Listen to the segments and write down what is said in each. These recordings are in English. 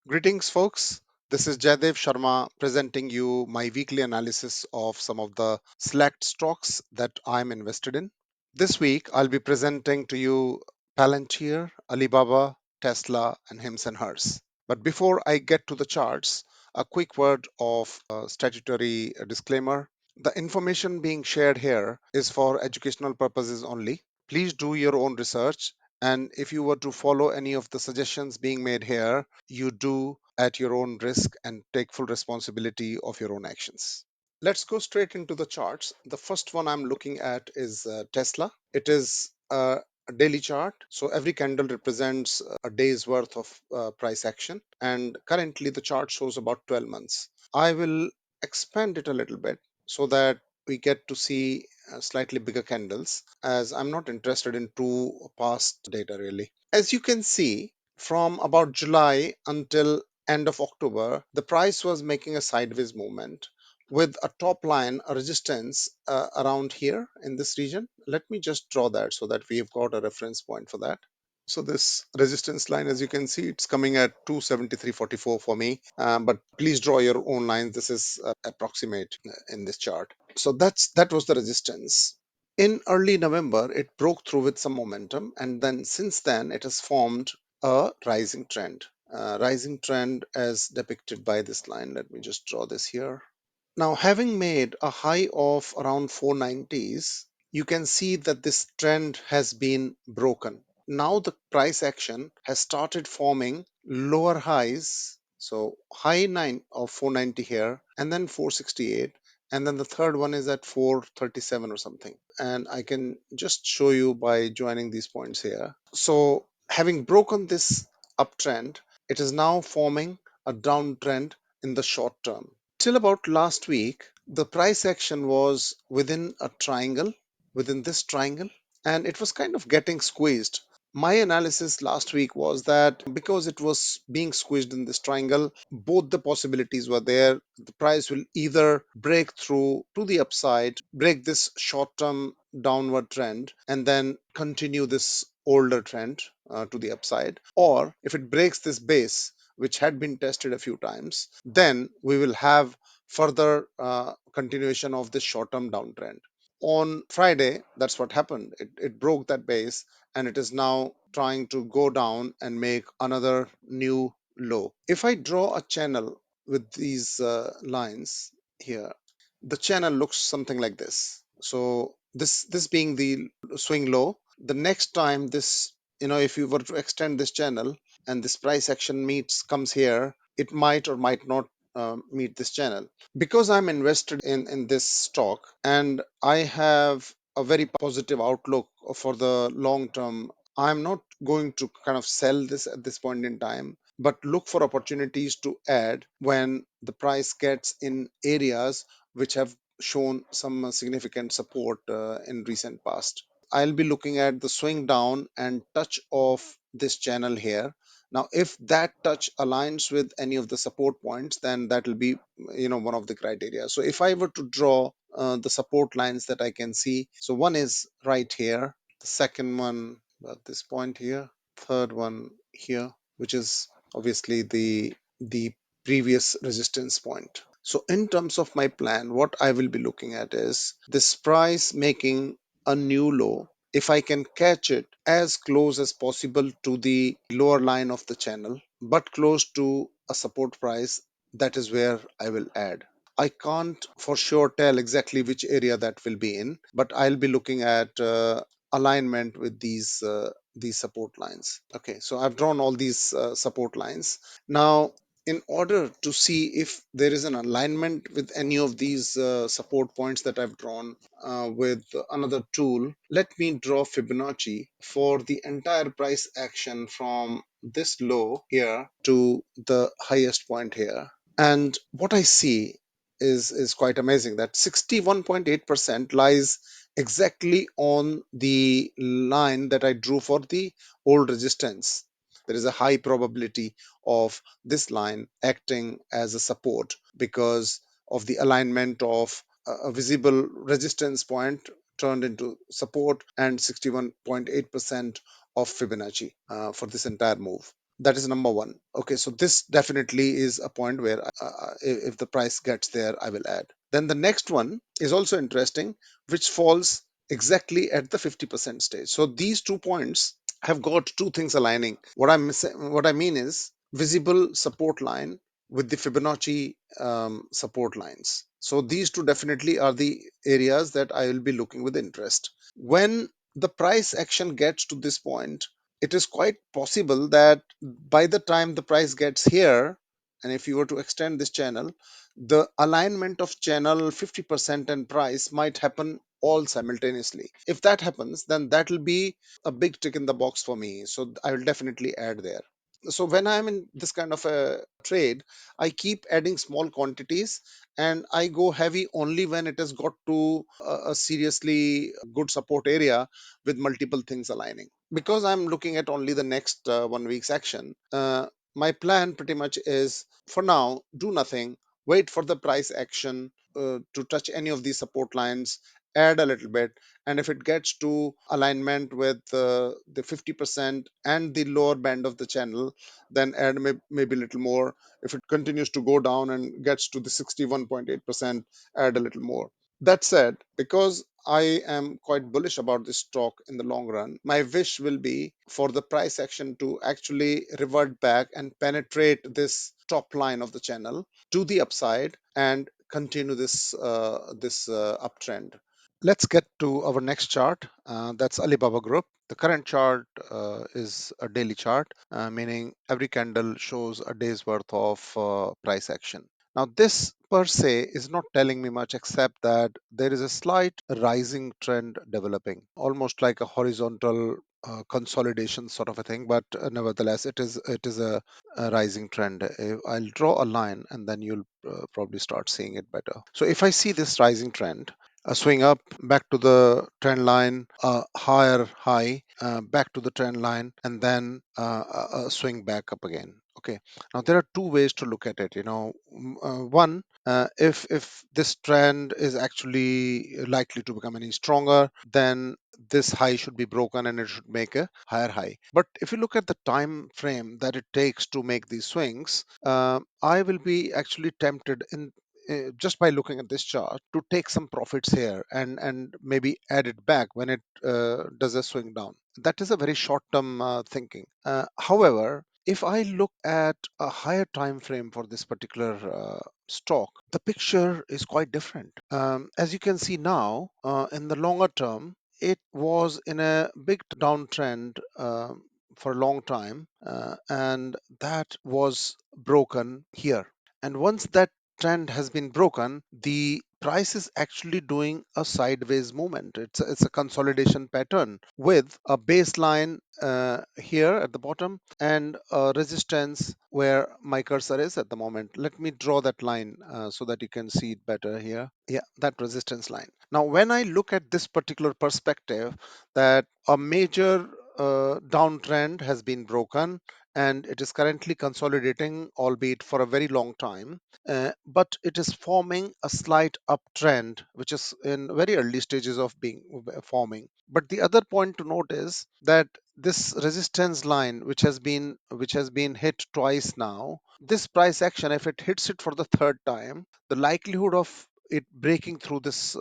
Greetings, folks. This is Jaidev Sharma presenting you my weekly analysis of some of the select stocks that I'm invested in. This week, I'll be presenting to you Palantir, Alibaba, Tesla, and Hims and Hers. But before I get to the charts, a quick word of statutory disclaimer. The information being shared here is for educational purposes only. Please do your own research. And if you were to follow any of the suggestions being made here, you do at your own risk and take full responsibility of your own actions. Let's go straight into the charts. The first one I'm looking at is Tesla. It is a daily chart. So every candle represents a day's worth of price action. And currently the chart shows about 12 months. I will expand it a little bit so that we get to see slightly bigger candles, as I'm not interested in too past data really. As you can see, from about July until end of October, the price was making a sideways movement with a top line, a resistance around here in this region. Let me just draw that so that we've got a reference point for that. So this resistance line, as you can see, it's coming at 273.44 for me. But please draw your own lines. This is approximate in this chart. So that was the resistance. In early November, it broke through with some momentum, and then since then, it has formed a rising trend. Rising trend as depicted by this line. Let me just draw this here. Now, having made a high of around 490s, you can see that this trend has been broken. Now the price action has started forming lower highs. So high 9 of 490 here, and then 468, and then the third one is at 437 or something. And I can just show you by joining these points here. So having broken this uptrend, it is now forming a downtrend in the short term. Till about last week, the price action was within a triangle, within this triangle, and it was kind of getting squeezed. My analysis last week was that because it was being squeezed in this triangle, both the possibilities were there. The price will either break through to the upside, break this short term downward trend, and then continue this older trend to the upside, or if it breaks this base, which had been tested a few times, then we will have further continuation of this short term downtrend. On Friday, that's what happened. It broke that base and it is now trying to go down and make another new low. If I draw a channel with these lines here, the channel looks something like this. So this being the swing low, the next time this, if you were to extend this channel and this price action meets comes here, it might or might not meet this channel. Because I'm invested in this stock and I have a very positive outlook for the long term, I'm not going to kind of sell this at this point in time, but look for opportunities to add when the price gets in areas which have shown some significant support in recent past. I'll be looking at the swing down and touch of this channel here. Now, if that touch aligns with any of the support points, then that will be, one of the criteria. So if I were to draw the support lines that I can see, so one is right here, the second one at this point here, third one here, which is obviously the previous resistance point. So in terms of my plan, what I will be looking at is this price making a new low. If I can catch it as close as possible to the lower line of the channel, but close to a support price, that is where I will add. I can't for sure tell exactly which area that will be in, but I'll be looking at alignment with these support lines. Okay, so I've drawn all these support lines. Now, in order to see if there is an alignment with any of these support points that I've drawn with another tool, let me draw Fibonacci for the entire price action from this low here to the highest point here. And what I see is quite amazing, that 61.8% lies exactly on the line that I drew for the old resistance. There is a high probability of this line acting as a support because of the alignment of a visible resistance point turned into support and 61.8% of Fibonacci for this entire move. That is number one. Okay, so this definitely is a point where if the price gets there, I will add. Then the next one is also interesting, which falls exactly at the 50% stage. So these 2 points have got two things aligning. What I mean is visible support line with the Fibonacci support lines. So these two definitely are the areas that I will be looking with interest. When the price action gets to this point, it is quite possible that by the time the price gets here, and if you were to extend this channel, the alignment of channel 50% and price might happen all simultaneously. If that happens, then that will be a big tick in the box for me. So I will definitely add there. So when I'm in this kind of a trade, I keep adding small quantities and I go heavy only when it has got to a seriously good support area with multiple things aligning. Because I'm looking at only the next 1 week's action, my plan pretty much is for now, do nothing, wait for the price action to touch any of these support lines, add a little bit, and if it gets to alignment with the 50% and the lower band of the channel, then add maybe a little more. If it continues to go down and gets to the 61.8%, add a little more. That said, because I am quite bullish about this stock in the long run, my wish will be for the price action to actually revert back and penetrate this top line of the channel to the upside and continue this uptrend. Let's get to our next chart. That's Alibaba Group. The current chart is a daily chart, meaning every candle shows a day's worth of price action. Now, this per se is not telling me much except that there is a slight rising trend developing, almost like a horizontal consolidation sort of a thing. But nevertheless, it is a rising trend. I'll draw a line, and then you'll probably start seeing it better. So, if I see this rising trend, a swing up back to the trend line, a higher high, back to the trend line, and then a swing back up again. Okay. Now there are two ways to look at it. One, if this trend is actually likely to become any stronger, then this high should be broken and it should make a higher high. But if you look at the time frame that it takes to make these swings, I will be actually tempted in just by looking at this chart to take some profits here and maybe add it back when it does a swing down. That is a very short term thinking. However, if I look at a higher time frame for this particular stock, the picture is quite different. As you can see now, in the longer term, it was in a big downtrend for a long time, and that was broken here. And once that trend has been broken, the price is actually doing a sideways movement. It's a consolidation pattern with a baseline here at the bottom and a resistance where my cursor is at the moment. Let me draw that line so that you can see it better here. Yeah, that resistance line. Now, when I look at this particular perspective, that a major downtrend has been broken and it is currently consolidating, albeit for a very long time. But it is forming a slight uptrend, which is in very early stages of being forming. But the other point to note is that this resistance line, which has been hit twice now, this price action, if it hits it for the third time, the likelihood of it breaking through this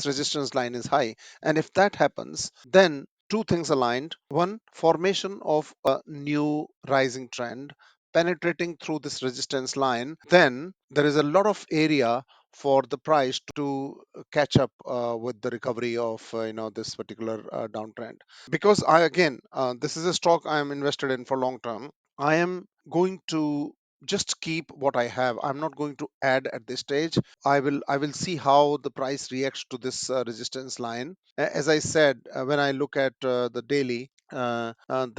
resistance line is high. And if that happens, then two things aligned. One, formation of a new rising trend penetrating through this resistance line. Then there is a lot of area for the price to catch up with the recovery of this particular downtrend. Because I again, this is a stock I am invested in for long term. I am going to just keep what I have. I'm not going to add at this stage. I will see how the price reacts to this resistance line. As I said, when I look at the daily, there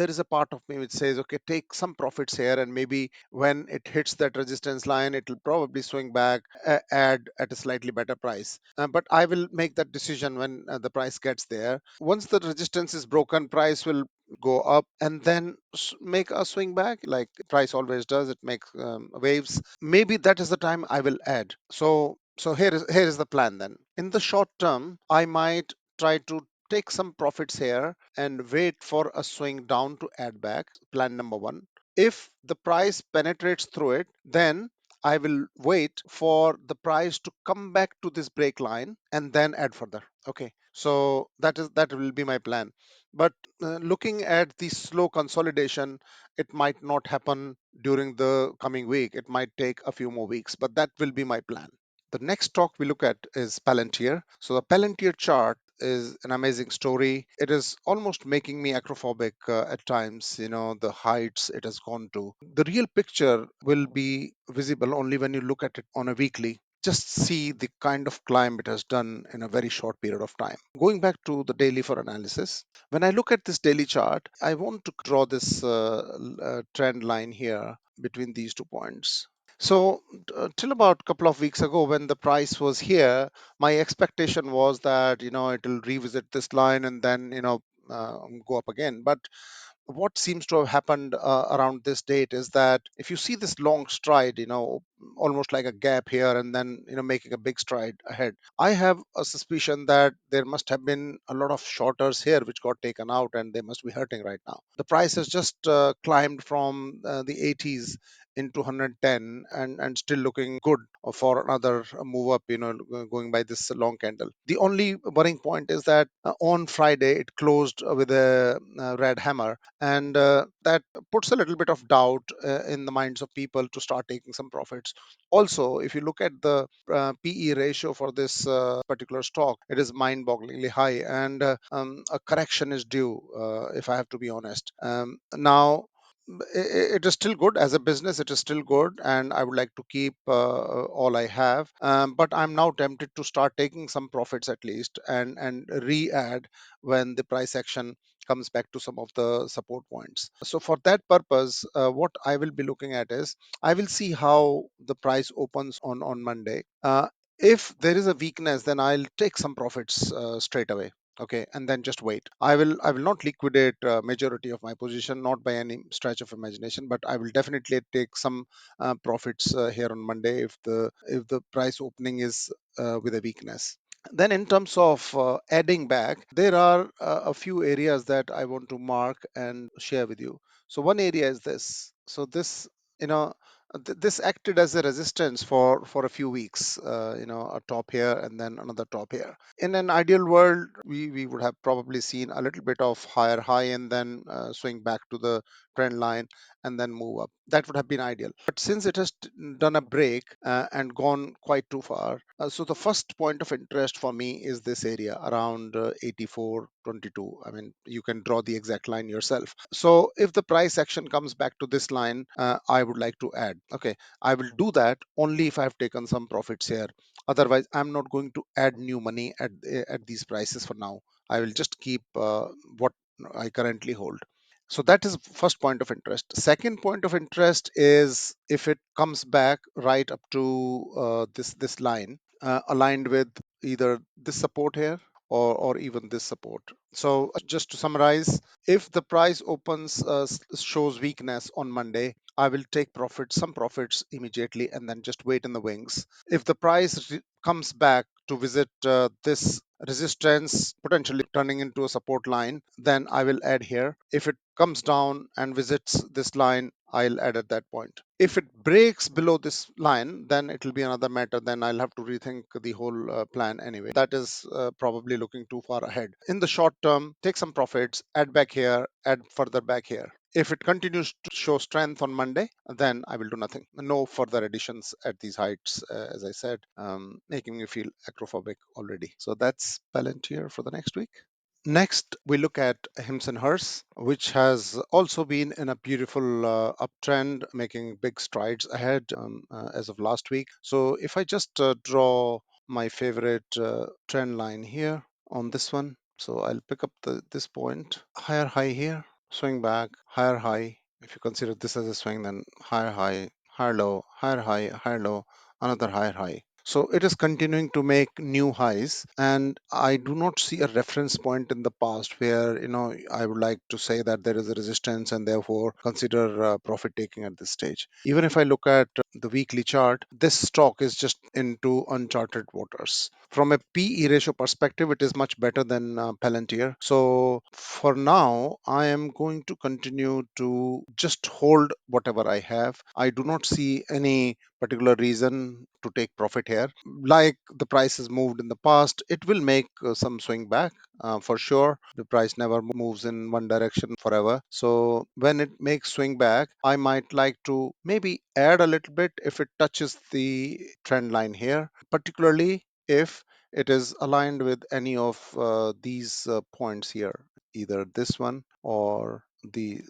is a part of me which says, okay, take some profits here, and maybe when it hits that resistance line, it will probably swing back, add at a slightly better price. But I will make that decision when the price gets there. Once the resistance is broken, price will go up and then make a swing back like price always does. It makes waves. Maybe that is the time I will add. So here is the plan. Then in the short term, I might try to take some profits here and wait for a swing down to add back. Plan number one. If the price penetrates through it, then I will wait for the price to come back to this break line and then add further. Okay, so that will be my plan. But looking at the slow consolidation, it might not happen during the coming week. It might take a few more weeks, but that will be my plan. The next stock we look at is Palantir. So the Palantir chart is an amazing story. It is almost making me acrophobic at times, the heights it has gone to. The real picture will be visible only when you look at it on a weekly. Just see the kind of climb it has done in a very short period of time. Going back to the daily for analysis, when I look at this daily chart, I want to draw this trend line here between these 2 points. So, till about a couple of weeks ago, when the price was here, my expectation was that it'll revisit this line and then go up again. But what seems to have happened around this date is that if you see this long stride, almost like a gap here, and then making a big stride ahead, I have a suspicion that there must have been a lot of shorters here which got taken out, and they must be hurting right now. The price has just climbed from the 80s into 110 and still looking good for another move up, going by this long candle. The only worrying point is that on Friday it closed with a red hammer, and that puts a little bit of doubt in the minds of people to start taking some profits. Also, if you look at the PE ratio for this particular stock, it is mind-bogglingly high, and a correction is due, if I have to be honest. Now, it is still good as a business. It is still good, and I would like to keep all I have. But I'm now tempted to start taking some profits at least, and re-add when the price action comes back to some of the support points. So for that purpose, what I will be looking at is I will see how the price opens on Monday. If there is a weakness, then I'll take some profits straight away. Okay, and then just wait. I will not liquidate majority of my position, not by any stretch of imagination, but I will definitely take some profits here on Monday if the price opening is with a weakness. Then, in terms of adding back, there are a few areas that I want to mark and share with you. So, one area is this. So, this, you know, this acted as a resistance for a few weeks. A top here and then another top here. In an ideal world, we would have probably seen a little bit of higher high and then swing back to the trend line and then move up. That would have been ideal. But since it has done a break and gone quite too far, so the first point of interest for me is this area around 84.22. I mean, you can draw the exact line yourself. So if the price action comes back to this line, I would like to add. Okay, I will do that only if I have taken some profits here. Otherwise, I'm not going to add new money at these prices for now. I will just keep what I currently hold. So that is first point of interest. Second point of interest is if it comes back right up to this line, aligned with either this support here or even this support. So just to summarize, if the price opens shows weakness on Monday, I will take some profits immediately, and then just wait in the wings. If the price comes back to visit this resistance, potentially turning into a support line, then I will add here. If it comes down and visits this line, I'll add at that point. If it breaks below this line, then it will be another matter. Then I'll have to rethink the whole plan anyway. That is probably looking too far ahead. In the short term, take some profits, add back here, add further back here. If it continues to show strength on Monday, then I will do nothing. No further additions at these heights, as I said, making me feel acrophobic already. So that's Palantir for the next week. Next, we look at Hims and Hers, which has also been in a beautiful uptrend, making big strides ahead as of last week. So, if I just draw my favorite trend line here on this one, so I'll pick up this point, higher high here, swing back, higher high. If you consider this as a swing, then higher high, higher low, higher high, higher low, another higher high. So it is continuing to make new highs, and I do not see a reference point in the past where I would like to say that there is a resistance and therefore consider profit taking at this stage. Even if I look at the weekly chart, this stock is just into uncharted waters. From a PE ratio perspective, it is much better than Palantir. So for now, I am going to continue to just hold whatever I have. I do not see any particular reason to take profit here. Like the price has moved in the past, it will make some swing back for sure. The price never moves in one direction forever. So when it makes swing back, I might like to maybe add a little bit if it touches the trend line here, particularly if it is aligned with any of these points here, either this one or the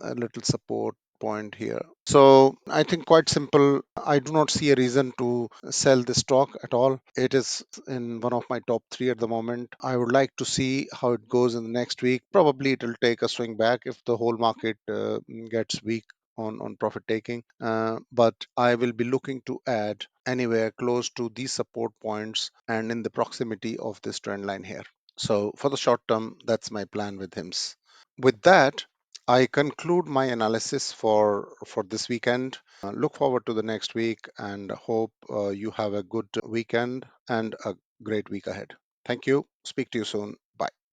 a little support point here. So I think quite simple. I do not see a reason to sell this stock at all. It is in one of my top three at the moment. I would like to see how it goes in the next week. Probably it will take a swing back if the whole market gets weak on profit taking. But I will be looking to add anywhere close to these support points and in the proximity of this trend line here. So for the short term, that's my plan with HIMS. With that, I conclude my analysis for this weekend. Look forward to the next week and hope you have a good weekend and a great week ahead. Thank you. Speak to you soon. Bye.